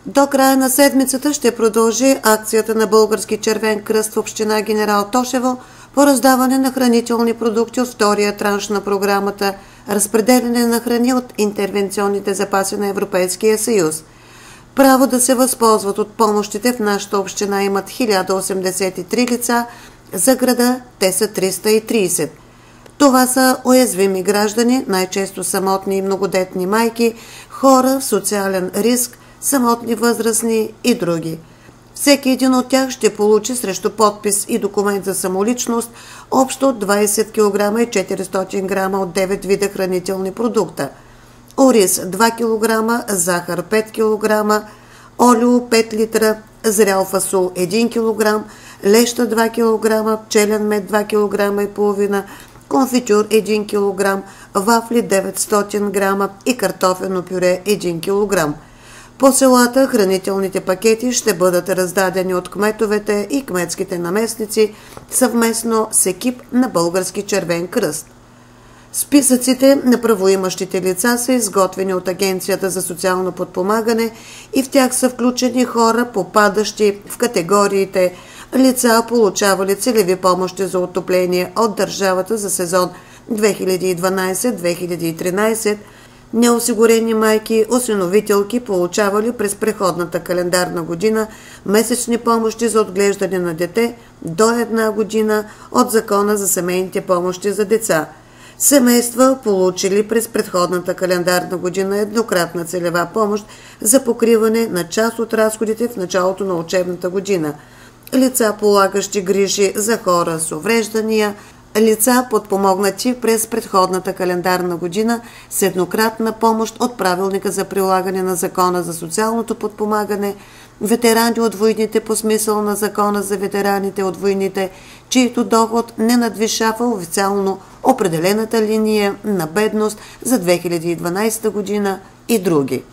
До края на седмицата ще продължи акцията на Български червен кръст в община Генерал Тошево по раздаване на хранителни продукти от втория транш на програмата разпределяне на храни от интервенционните запаси на Европейския съюз. Право да се възползват от помощите в нашата община имат 1083 лица, за града те са 330. Това са уязвими граждани, най-често самотни и многодетни майки, хора в социален риск, самотни възрастни и други. Всеки един от тях ще получи срещу подпис и документ за самоличност общо 20 кг и 400 г от 9 вида хранителни продукта. Ориз 2 кг, захар 5 кг, олио 5 литра, зрял фасул 1 кг, леща 2 кг, пчелен мед 2 кг и половина, конфитюр 1 кг, вафли 900 г и картофено пюре 1 кг. По селата хранителните пакети ще бъдат раздадени от кметовете и кметските наместници съвместно с екип на Български червен кръст. Списъците на правоимащите лица са изготвени от Агенцията за социално подпомагане и в тях са включени хора, попадащи в категориите лица, получавали целеви помощи за отопление от държавата за сезон 2012-2013, неосигурени майки, осиновителки, получавали през преходната календарна година месечни помощи за отглеждане на дете до 1 година от Закона за семейните помощи за деца, семейства, получили през предходната календарна година еднократна целева помощ за покриване на част от разходите в началото на учебната година, лица, полагащи грижи за хора с увреждания, лица, подпомогнати през предходната календарна година с еднократна помощ от правилника за прилагане на Закона за социалното подпомагане, ветерани от войните по смисъл на Закона за ветераните от войните, чието доход не надвишава официално определената линия на бедност за 2012 година и други.